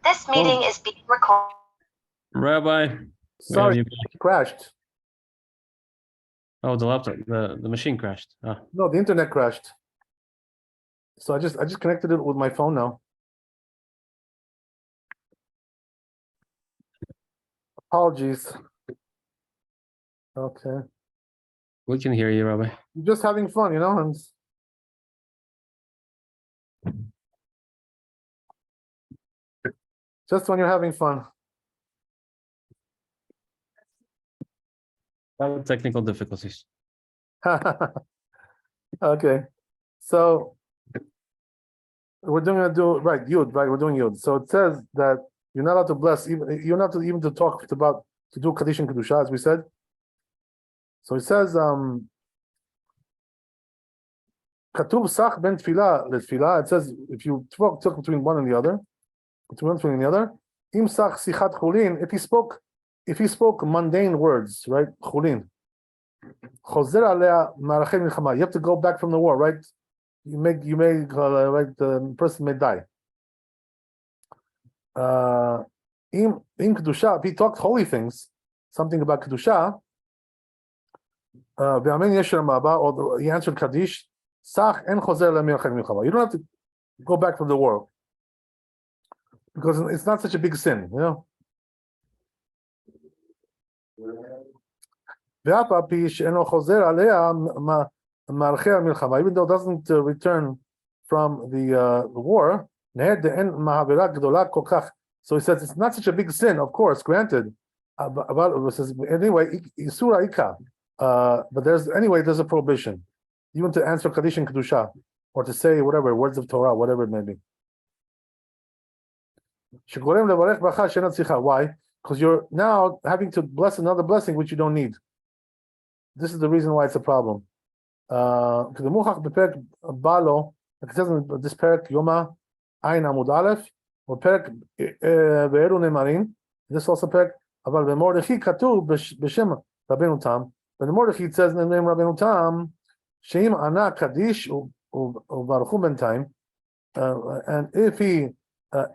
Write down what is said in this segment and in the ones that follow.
This meeting is being recorded. Rabbi, Sorry, it crashed. oh, the laptop, the machine crashed. Ah, No, the internet crashed. So I just connected it with my phone now. Apologies. Okay. we can hear you, Rabbi. You're just having fun, you know, and just when you're having fun. Technical difficulties. Okay. So we're gonna do right, Yud, right? We're doing Yud. So it says that you're not allowed to bless, you're not even to talk about to do Kaddish and Kedusha, as we said. So it says Katuv Sach ben Tfilah leTfilah. It says if you talk between one and the other, Im Sach Sichat Chulin, if he spoke mundane words, right? Chulin. Chozer alea marachei milchama. You have to go back from the war, right? You may right, the person may die. In Kedusha, if he talked holy things, something about Kedusha, or he answered Kaddish, Sach en chozer alea marachei milchama. You don't have to go back from the war because it's not such a big sin, you know. Even though it doesn't return from the war, so he says it's not such a big sin, of course, granted. Anyway, but there's a prohibition, even to answer Kaddish and Kedusha, or to say whatever words of Torah, whatever it may be. Why? Because you're now having to bless another blessing which you don't need. This is the reason why it's a problem. Because the Muchach beperek balo, like it says in this perek Yoma Ayin Amud Aleph, or perek Ve'eru Nemarim. This also perek Aval beMordechi Katuv b'Shem Rabbeinu Tam. But the Mordechai it says in the name Rabbeinu Tam, Sheim Ana Kaddish uVaruchu B'Intayim, and if he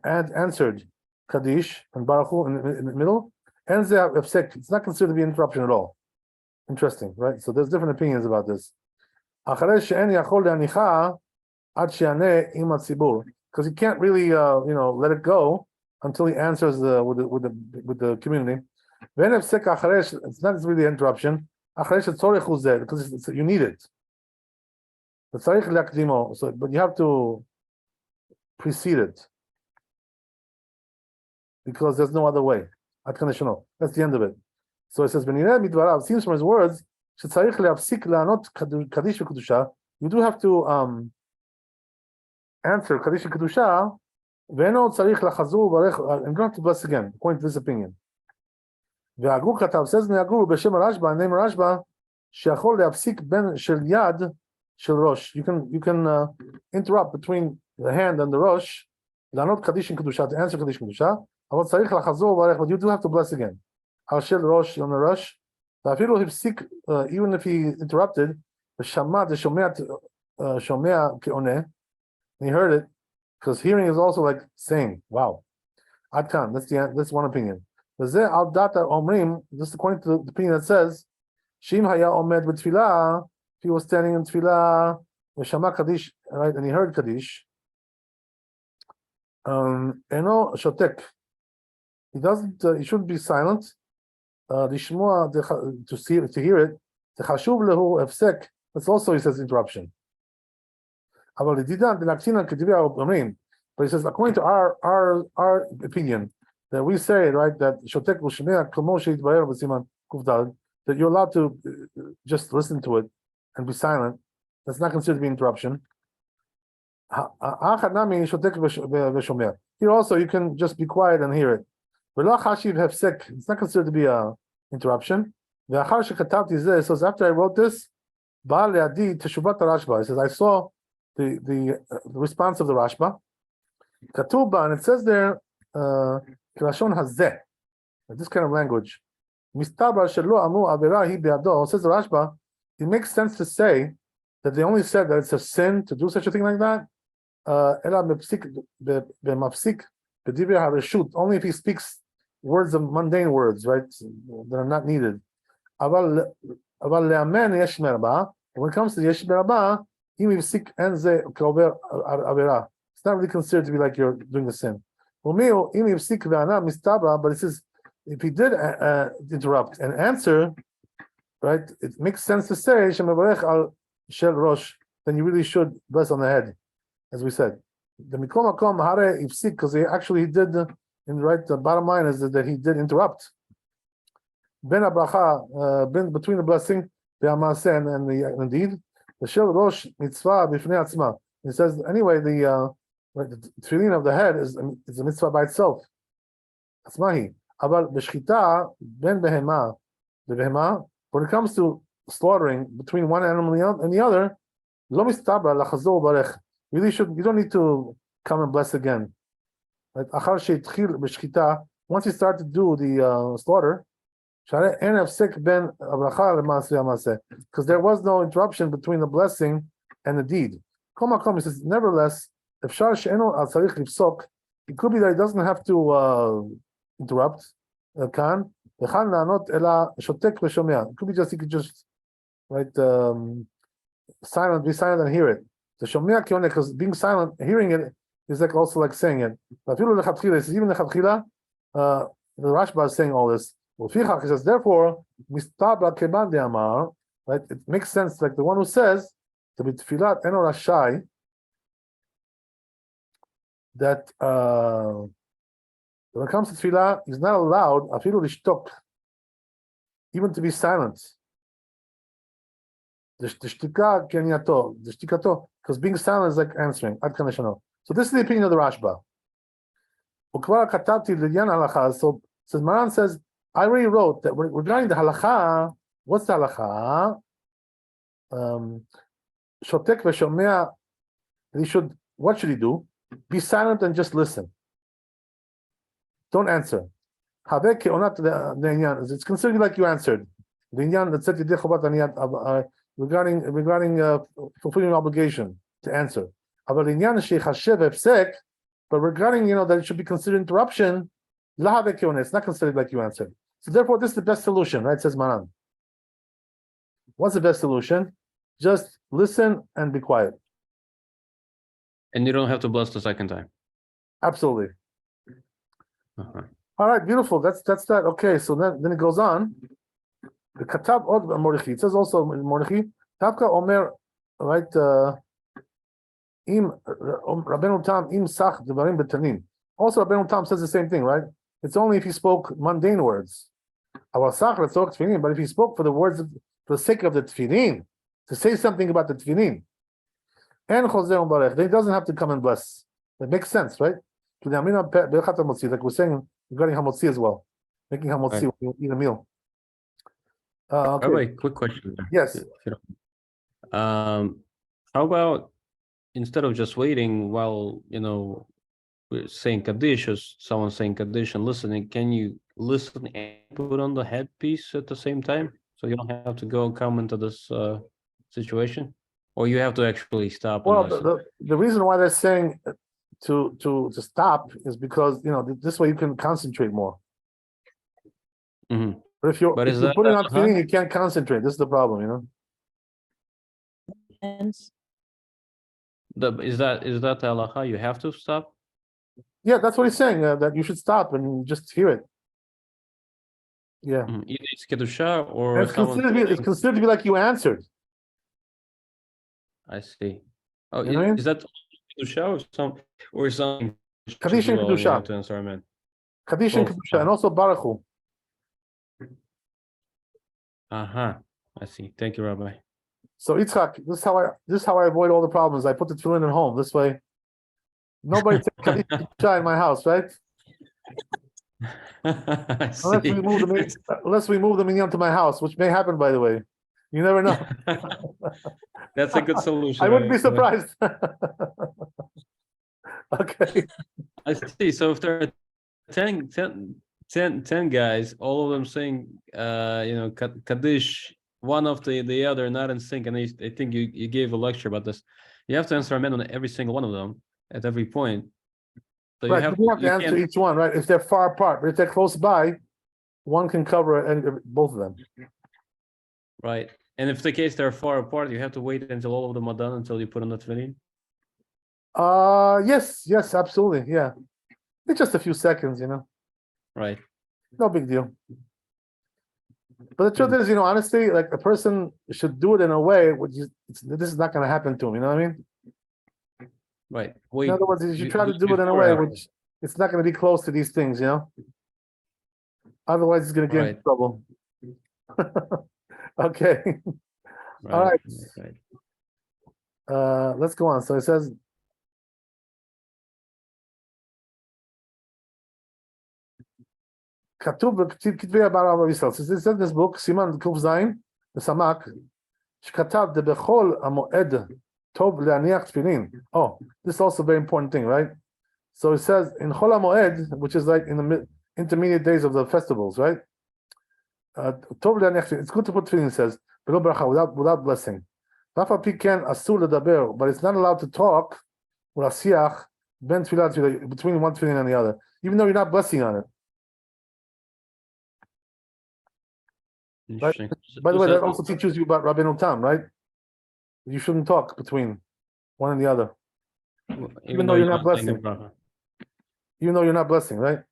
answered Kaddish and Baruchu in the middle, it's not considered to be an interruption at all. Interesting, right? So there's different opinions about this. Because he can't really, let it go until he answers with the community. It's not really an interruption. Because you need it. So, but you have to precede it because there's no other way. That's the end of it. So it says, it seems from his words, you do have to answer Kaddish and Kedusha, and you don't have to bless again, according to this opinion. Says in the Agur, B'Shem Rashba, name Rashba, she'achol le'apsik ben shel yad shel rosh. You can interrupt between the hand and the rosh, not Kaddish and Kedusha, to answer Kaddish and Kedusha, but you do have to bless again. Shel rosh on the rosh. Even if he interrupted, the shomea ke'oneh, and he heard it, because hearing is also like saying, wow. Adkan, that's one opinion. This is according to the opinion that says, Shim haya omed b'tfilah, if he was standing in tfilah, v'shama kaddish, right, and he heard kaddish, eno shotek, he shouldn't be silent, to hear it, that's also, he says, interruption. But he says, according to our opinion, that we say, right, that that you're allowed to just listen to it and be silent. That's not considered to be interruption. Here also, you can just be quiet and hear it. It's not considered to be an interruption. So after I wrote this, it says, I saw the response of the Rashba. And it says there, this kind of language. Says the Rashba, it makes sense to say that they only said that it's a sin to do such a thing like that. B'divrei hareshut, only if he speaks words of mundane words, right, that are not needed. Aval le'amen yesh merba. When it comes to yesh merba, im yifsik enze kover avera. It's not really considered to be like you're doing a sin. Umeo im yifsik ve'ana mistabra, but it says if he did interrupt and answer, right, it makes sense to say shemevarech al shel rosh. Then you really should bless on the head, as we said. The mikol makom hare yifsik, because he actually did. The bottom line is that he did interrupt. Ben abracha, between the blessing, the amaseh and the deed, the shel rosh mitzvah b'fnei atzma. It says anyway the tefillin of the head is a mitzvah by itself. Atzmahi. Aval b'shchita ben behema, the behema. When it comes to slaughtering between one animal and the other, lo mistabra lachazor barech. Really should, you don't need to come and bless again. Right? Once you start to do the slaughter, because there was no interruption between the blessing and the deed. He says, nevertheless, if it could be that he doesn't have to interrupt. It could be just, he could just silent, be silent and hear it. The shomea kione, because being silent, hearing it is like also like saying it. But even the Chatchila, the Rashba is saying all this. He says, therefore, right? It makes sense, like the one who says to be tefillat eno rashai, that when it comes to tefillah, he's not allowed afilu lishtok, even to be silent. The shtika kenyato, the shtikato, because being silent is like answering. So this is the opinion of the Rashba. So Maran says, I already wrote that regarding the halacha. What's the halacha? Shotek v'shomea. What should he do? Be silent and just listen. Don't answer. It's considered like you answered. Regarding fulfilling obligation to answer. But regarding, that it should be considered interruption, it's not considered like you answered. So therefore, this is the best solution, right? Says Maran. What's the best solution? Just listen and be quiet. And you don't have to bless the second time. Absolutely. All right, beautiful. That's that. Okay, so then it goes on. The Katab od Mordechai. It says also in Mordechai, Tavka Omer, right? Im Rabbeinu Tam im Sach Devarim Betanim. Also, Rabbeinu Tam says the same thing, right? It's only if he spoke mundane words. But if he spoke for the words, for the sake of the tefillin, to say something about the tefillin, and then he doesn't have to come and bless. That makes sense, right? Like we're saying regarding hamotzi as well, making hamotzi when you eat a meal. Okay. Rabbi, quick question. Yes. How about instead of just waiting while we're saying Kaddish or someone saying Kaddish and listening, can you listen and put on the headpiece at the same time? So you don't have to go come into this situation? Or you have to actually stop? Well, the reason why they're saying to stop is because, this way you can concentrate more. Mm-hmm. But if you're putting on tefillin, you can't concentrate. This is the problem, Is that the halacha? You have to stop? Yeah, that's what he's saying. That you should stop and just hear it. Yeah. Mm-hmm. Either it's kedusha or it's considered to be like you answered. I see. Oh, You know what I mean? is that kedusha or something? Kaddish and kedusha. To answer, amen. Kaddish and kedusha, and also baruch. I see. Thank you, Rabbi. So Yitzchak, this is how I avoid all the problems. I put the tefillin at home. This way, nobody takes Kaddish and kedusha in my house, right? Unless we move the minyan to my house, which may happen, by the way. You never know. That's a good solution. I wouldn't be surprised. Okay. I see. So if there are 10 guys, all of them saying, Kaddish, one after the other, not in sync, and I think you gave a lecture about this. You have to answer amen on every single one of them at every point. So you Right, have you have to you answer can't, each one, right? If they're far apart, but if they're close by, one can cover both of them. right. And if the case they're far apart, you have to wait until all of them are done until you put on the tefillin. Yes, absolutely, yeah. It's just a few seconds, Right. no big deal. But the truth is, honestly, like a person should do it in a way which this is not going to happen to him. You know what I mean? Right. In Wait. other words, you should try to do it in a before way after. which it's not going to be close to these things. Otherwise, it's going to get in Right. trouble. Okay. All Right. right. Right. Let's go on. So it says. כתוב בכתבי הרב ישראל, it says in this book, סימן ק"ז, בסמ"ק, שכתב דבכל המועד טוב להניח תפילין. Oh, this is also a very important thing, right? So it says in Chol HaMoed, which is like in the intermediate days of the festivals, right? Tov להניח תפילין, it's good to put tefillin, it says, בלא ברכה, without blessing. ואף על פי כן אסור לדבר, but it's not allowed to talk, ולהשיח בין תפילה לתפילה, between one tefillin and the other, even though you're not blessing on it. Right? Interesting. By the way, So- that also teaches you about Rabbeinu Tam, right? You shouldn't talk between one and the other, even though you're not blessing. Even though you're not blessing, right?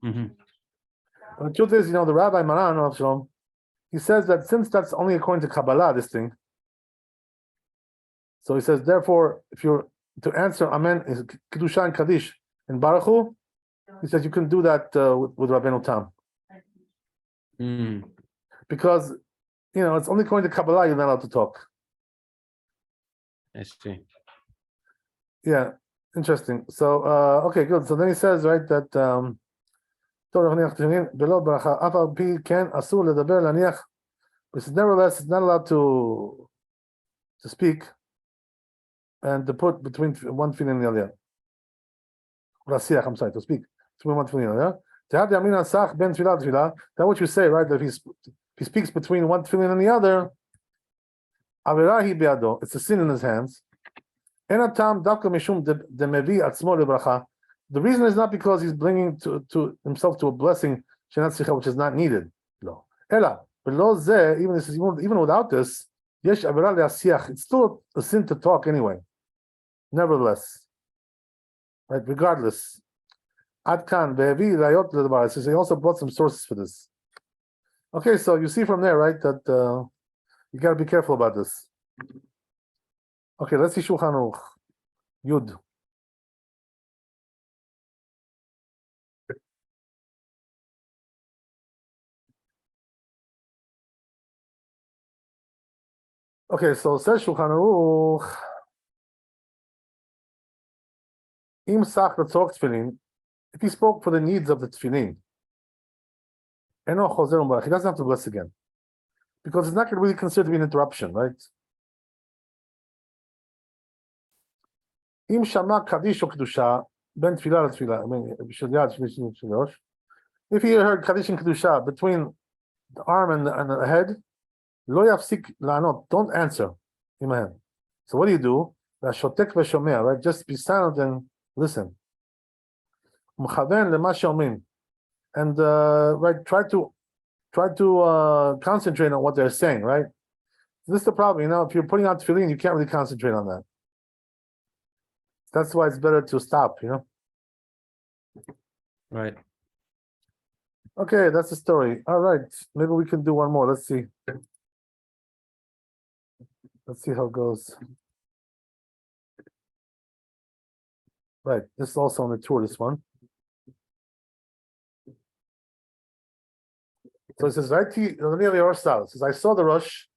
Mm-hmm. But the truth is, the Rabbi Maran of Shalom, he says that since that's only according to Kabbalah, this thing. So he says, therefore, if you're to answer Amen is Kedusha and Kaddish in Baruch Hu, he says you can do that with Rabbeinu Tam. Mm. Because, it's only according to Kabbalah you're not allowed to talk. I see. Yeah, interesting. So, okay, good. So then he says, right, that nevertheless, it's not allowed to speak and to put between one tefillin and the other. I'm sorry, to speak between one tefillin and the other. That's what you say, right? That if he speaks between one tefillin and the other, it's a sin in his hands. The reason is not because he's bringing to himself to a blessing, which is not needed. No. Even without this, it's still a sin to talk anyway. Nevertheless, right? Regardless. So he also brought some sources for this. Okay, so you see from there, right, that you got to be careful about this. Okay, let's see Shulchan Aruch. Yud. Okay, so it says Shulchan Aruch. Im sach letzorach tefillin. If he spoke for the needs of the tefillin, eno chozer u'marach, he doesn't have to bless again, because it's not going to really considered to be an interruption, right? Im shama kaddish or kedusha ben tefillah letefillah. Shel yad shel rosh. If he heard kaddish and kedusha between the arm and the head, lo yafsik la'anot. Don't answer. Amen. So what do? Shotek v'shomea, right? Just be silent and listen. M'chaven lema she'omrim, and right, try to concentrate on what they're saying, right? So this is the problem, if you're putting out tefillin, you can't really concentrate on that. That's why it's better to stop, Right. Okay, that's the story. All right, maybe we can do one more. Let's see. Let's see how it goes. Right, this is also on the tour, this one. So it says, right, nearly our style. It says, I saw the Rosh.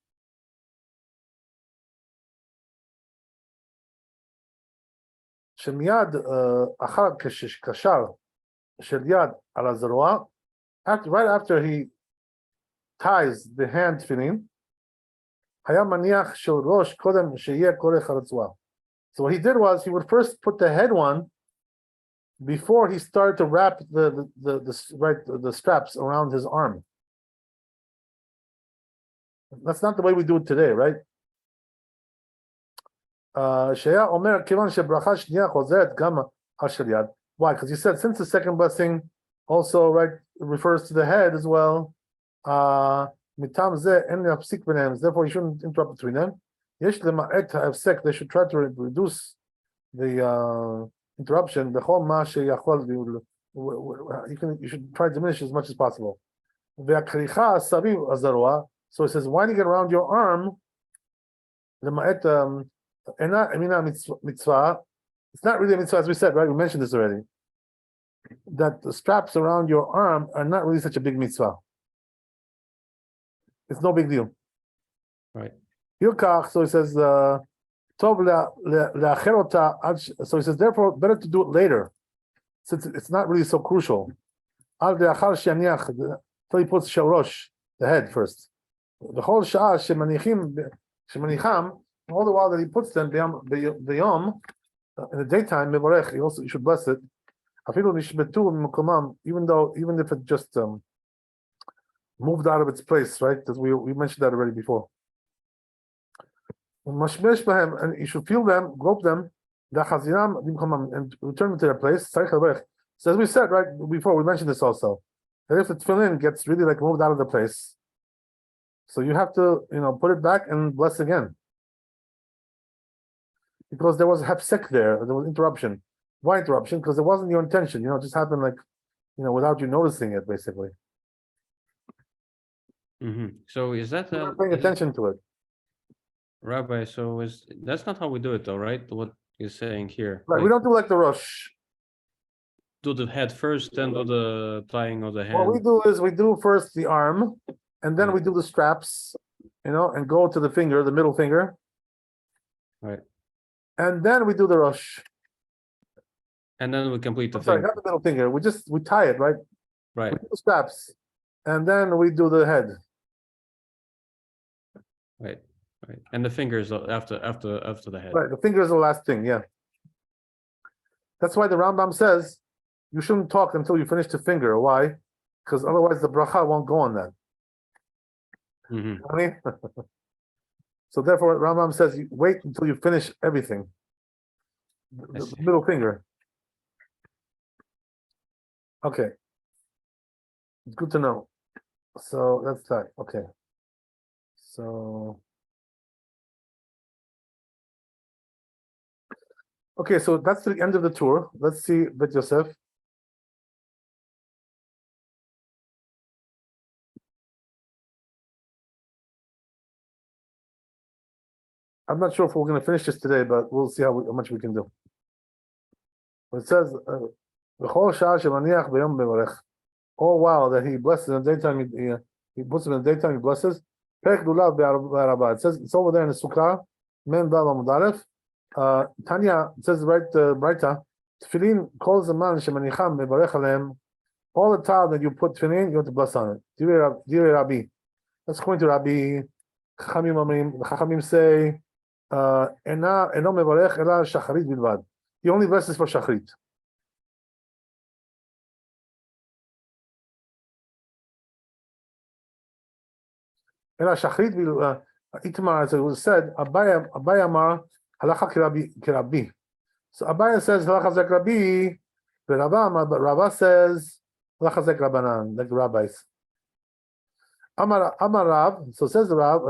שמיד אחר קשר של יד על הזרוע, right after he ties the hand tefillin, היה מניח של ראש קודם שיהיה כורך הרצועה. So what he did was he would first put the head one before he started to wrap the straps around his arm. That's not the way we do it today, right? שהיה אומר כיוון שברכה שנייה חוזרת גם על של יד. Why? Because you said since the second blessing also refers to the head as well. Therefore, you shouldn't interrupt between them. They should try to reduce the interruption. You should try to diminish as much as possible. So it says winding it around your arm. Mitzvah. It's not really a mitzvah, as we said, right? We mentioned this already. That the straps around your arm are not really such a big mitzvah. It's no big deal. Right. So it says, so he says, therefore, better to do it later, since it's not really so crucial. So he puts shalosh, the head first. The whole shah shemanicham, all the while that he puts them beyom in the daytime, you should bless it. Even if it just moved out of its place, right? We mentioned that already before. And you should feel them, grope them, and return them to their place. So as we said right before, we mentioned this also. That if the tefillin gets really moved out of the place, so you have to put it back and bless again. Because there was hapsek there was interruption. Why interruption? Because it wasn't your intention, it just happened without you noticing it, basically. So is that You're not paying attention to it? Rabbi, so that's not how we do it though, right? What you're saying here. Right, we don't do like the Rosh. Do the head first, then do the tying of the hand. What we do is we do first the arm, and then we do the straps, and go to the finger, the middle finger. Right. And then we do the Rosh. And then we complete the Sorry, finger. not the middle finger. We tie it, right? Right. We do the straps, and then we do the head. Right. And the fingers after the head. Right. The finger is the last thing. Yeah. That's why the Rambam says you shouldn't talk until you finish the finger. Why? Because otherwise the bracha won't go on that. You know what I mean? So therefore, Rambam says you wait until you finish everything. The middle finger. Okay. It's good to know. So that's that. Okay. So that's the end of the tour. Let's see Bet Yosef. I'm not sure if we're going to finish this today, but we'll see how much we can do. It says, oh wow, that he blesses in the daytime, he puts him in the daytime, he blesses. It says it's over there in the Sukkah. Tanya, it says Braita, Tefillin calls the man shemanicham mevarech aleim. All the time that you put tefillin, you have to bless on it. Dire Rabbi. That's according to Rabbi. Chachamim say, eno mevarech ela shacharit bilvad. He only blesses for shacharit. Ela shacharit bilvad. Itmar, as it was said, Abai Amar halacha kirabi. So Abaya says halacha zek Rabbi, but Rabba says halacha zek Rabbanan, like the rabbis. Amar Rav, so says the Rav,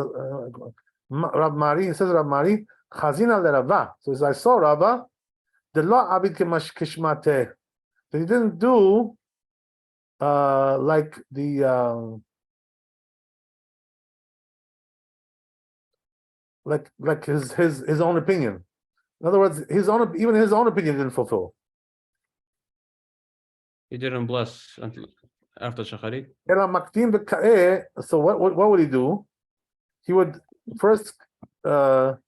Rav Mari, says Rav Mari, Chazina le Rava. So he says, I saw Rava, the law abid kishmate. He didn't do like the like his own opinion. In other words, even his own opinion didn't fulfill. He didn't bless until after shacharit. So what would he do? He would first come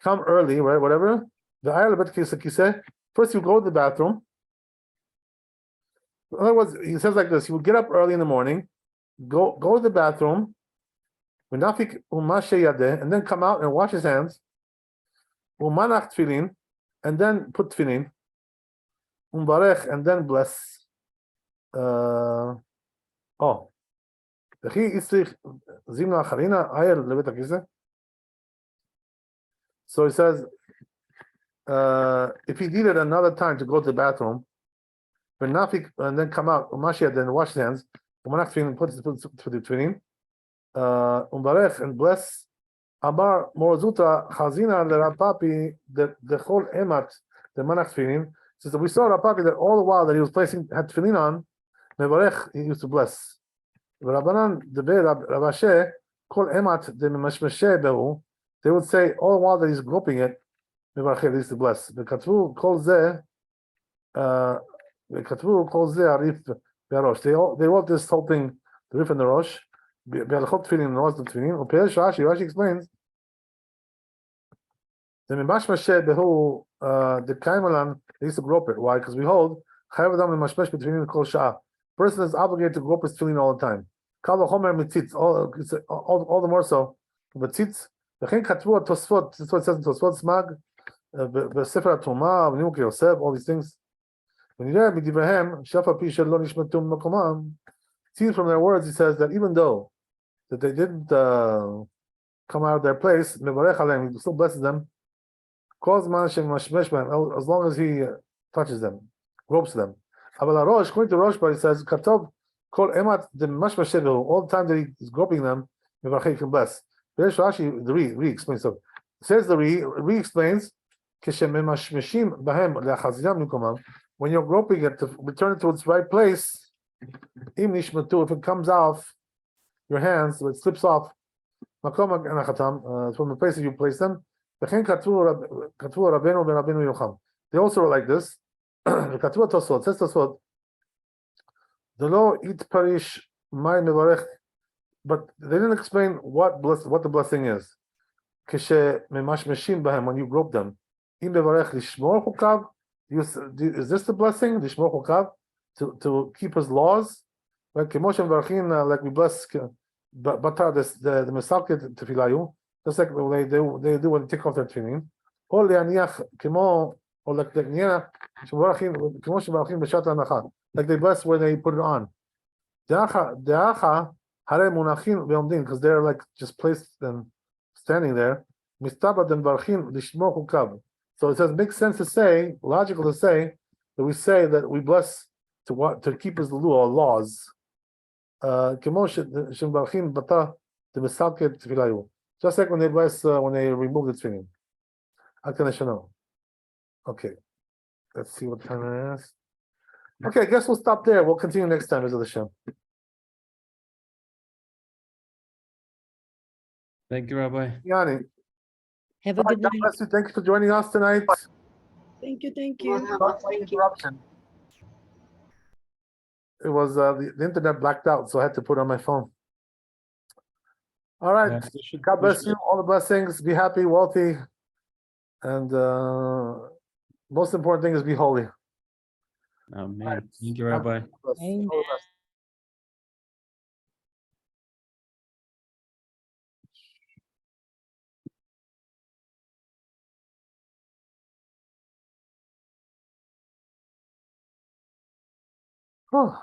early, right? Whatever. First, he would go to the bathroom. In other words, he says like this: he would get up early in the morning, go to the bathroom, and then come out and wash his hands. Umanach tefillin, and then put tefillin. Umbarech, and then bless. So he says, if he needed another time to go to the bathroom, and then come out, Mashiach, then wash his hands, Umanach Tefillin, put the Tefillin, Umbarech, and bless, Amar Morzuta, Chazina, the Rapapi, the whole Emat, the Manach Tefillin, says that we saw Rapapi that all the while that he was had Tefillin on, Mevarech, he used to bless. Rabbanan, the Rabashe, Kol Emat, the Mashmashe Behu, they would say all the while that he's groping it, Mevarech, he used to bless. The Katvu, Kol Zeh, Arif Berosh. They wrote this whole thing, the Rif and the Rosh, Be'alchot Tefillin and Rosh the Tefillin. Uperesh Rashi explains the Mashmashe Behu, the Kaimalan, they used to grope it. Why? Because we hold Chayav Adam Mashmash between Kol Sha'ah. Person is obligated to grope his tefillin all the time. Kal v'chomer mitzitz, all the more so. Mitzitz, v'chein katvu Tosfot. That's what it says in Tosfot Smag, b'Sefer HaTumah, b'Nimuk Yosef, all these things. V'nireh b'divrehem shafa pi shel lo nishmatum makomam. See from their words, he says that even though that they didn't come out of their place, mevarech aleim, he still blesses them. Kol zman shem mashmesh b'hem, as long as he touches them, gropes them. According to Rosh, he says, Katov, call Emat the Mashmashedu, all the time that he is groping them, he can bless. Rashi, the Re explains so. Says the Re explains, when you're groping it to return it to its right place, if it comes off your hands, so it slips off, from the place that you place them, they also are like this. The Tosfot says Tosfot, the law eat parish my mevarech, but they didn't explain what the blessing is. Keshe memashmeshim b'hem, when you grope them. In mevarech lishmor chukav, is this the blessing? Lishmor chukav, to keep his laws. Like Kemoshe Varchin, like we bless Batar the Mesalket Tefilayu, just like they do when they take off their tefillin. Or leaniach kemo. Or like they bless where they put it on. Because they're like just placed and standing there. So it says makes sense to say, logical to say, that we say that we bless to keep his laws. Just like when they bless when they remove the tefillin. Okay, let's see what time it is. Okay, I guess we'll stop there. We'll continue next time, Ezra Hashem. Thank you, Rabbi. Yanni. Have a good God night. bless you. Thank you for joining us tonight. Thank you. Thank Interruption. It was the internet blacked out, so I had to put it on my phone. All right. God bless you. All the blessings. Be happy, wealthy, and most important thing is be holy. Amen. Right. Thank you, Rabbi. Amen. All the best. Oh.